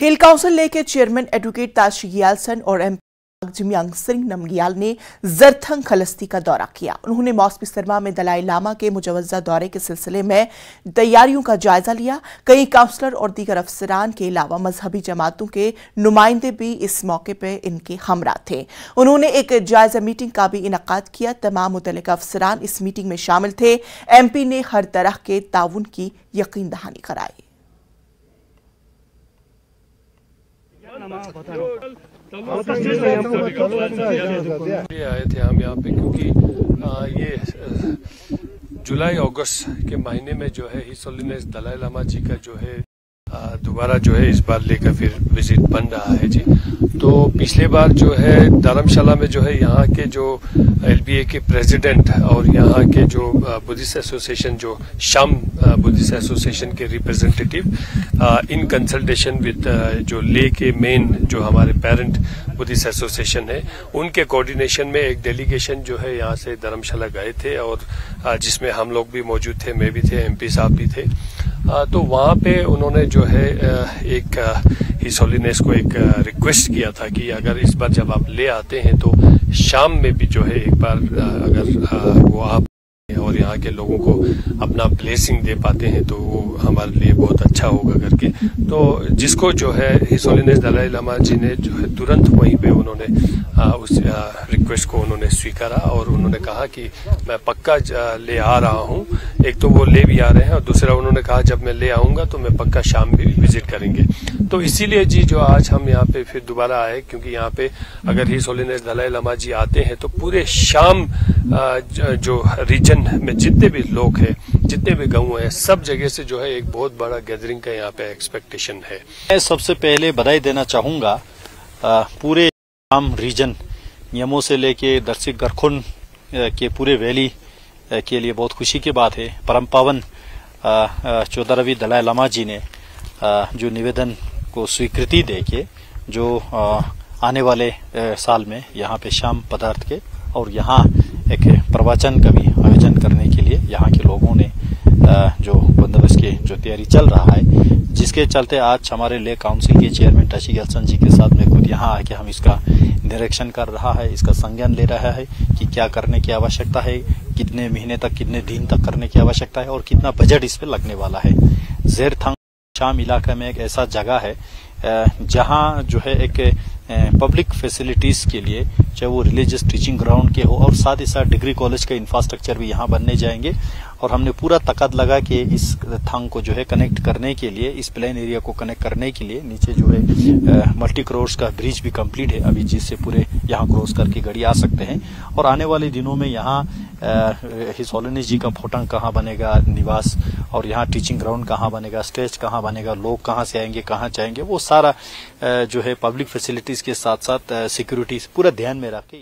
हिल council ले के chairman advocate Tashi गियालसन और एमपी जिमियांग सिंह नमगियाल ने जरथंग खलस्ती का दौरा किया। उन्होंने मौसमी सरमा में दलाई लामा के मुजवजा दौरे के सिलसिले में तैयारियों का जायजा लिया। कई काउंसलर और दीगर अफसरान के अलावा मजहबी जमातों के नुमाइंदे भी इस मौके पर इनके हमरा थे। उन्होंने एक जायजा मीटिंग का भी इनेकाद किया। तमाम मुतल्लिका अफसरान इस मीटिंग में शामिल थे। एमपी ने हर तरह के ताउन की यकीन दहानी कराई। आए थे हम यहाँ पे क्योंकि ये जुलाई अगस्त के महीने में जो है हिज होलिनेस दलाई लामा जी का जो है दोबारा जो है इस बार लेकर फिर विजिट बन रहा है जी। तो पिछले बार जो है धर्मशाला में जो है यहाँ के जो एलबीए के प्रेसिडेंट और यहाँ के जो बुद्धिस्ट एसोसिएशन जो शाम बुद्धिस्ट एसोसिएशन के रिप्रेजेंटेटिव इन कंसल्टेशन विद जो ले के मेन जो हमारे पेरेंट बुद्धिस्ट एसोसिएशन है उनके कोऑर्डिनेशन में एक डेलीगेशन जो है यहाँ से धर्मशाला गए थे और जिसमें हम लोग भी मौजूद थे, मैं भी थे, एमपी साहब भी थे। तो वहाँ पे उन्होंने जो है एक हिज होलिनेस को एक रिक्वेस्ट किया था कि अगर इस बार जब आप ले आते हैं तो शाम में भी जो है एक बार अगर वो आप और यहाँ के लोगों को अपना ब्लेसिंग दे पाते हैं तो वो हमारे लिए बहुत अच्छा होगा करके। तो जिसको जो है हिज होलिनेस दलाई लामा जी ने जो है तुरंत वहीं पे उन्होंने उस रिक्वेस्ट को उन्होंने स्वीकारा और उन्होंने कहा कि मैं पक्का ले आ रहा हूँ। एक तो वो ले भी आ रहे हैं और दूसरा उन्होंने कहा जब मैं ले आऊंगा तो मैं पक्का शाम भी विजिट करेंगे। तो इसीलिए जी जो आज हम यहाँ पे फिर दोबारा आए क्योंकि यहाँ पे अगर हिज होलिनेस दलाई लामा जी आते हैं तो पूरे शाम जो रीजन में जितने भी लोग हैं, जितने भी गांव हैं, सब जगह से जो है एक बहुत बड़ा गैदरिंग का यहाँ पे एक्सपेक्टेशन है। मैं सबसे पहले बधाई देना चाहूंगा पूरे शाम रीजन यमो से लेके दर्शिक गरखुन के पूरे वैली के लिए बहुत खुशी की बात है। परम पावन 14वीं दलाई लामा जी ने जो निवेदन को स्वीकृति दे के जो आने वाले साल में यहाँ पे शाम पदार्थ के और यहाँ एक प्रवचन का भी आयोजन करने के लिए यहाँ के लोगों ने जो बंदोबस्त की जो तैयारी चल रहा है, जिसके चलते आज हमारे ले काउंसिल के चेयरमैन ताशी गियालसन जी के साथ में खुद यहाँ आके हम इसका निरीक्षण कर रहा है, इसका संज्ञान ले रहा है कि क्या करने की आवश्यकता है, कितने महीने तक, कितने दिन तक करने की आवश्यकता है और कितना बजट इस पे लगने वाला है। जरथंग शाम इलाका में एक ऐसा जगह है जहाँ जो है एक पब्लिक फैसिलिटीज के लिए, चाहे वो रिलीजियस टीचिंग ग्राउंड के हो और साथ ही साथ डिग्री कॉलेज का इंफ्रास्ट्रक्चर भी यहाँ बनने जाएंगे। और हमने पूरा ताकत लगा के इस थंग को जो है कनेक्ट करने के लिए, इस प्लेन एरिया को कनेक्ट करने के लिए नीचे जो है मल्टी क्रॉस का ब्रिज भी कंप्लीट है अभी, जिससे पूरे यहाँ क्रॉस करके गाड़ी आ सकते हैं। और आने वाले दिनों में यहाँ हिज होलिनेस जी का फोटंग कहाँ बनेगा, निवास, और यहाँ टीचिंग ग्राउंड कहाँ बनेगा, स्टेज कहाँ बनेगा, लोग कहाँ से आएंगे, कहाँ जाएंगे, वो सारा जो है पब्लिक फैसिलिटीज के साथ साथ सिक्योरिटी पूरा ध्यान में रख के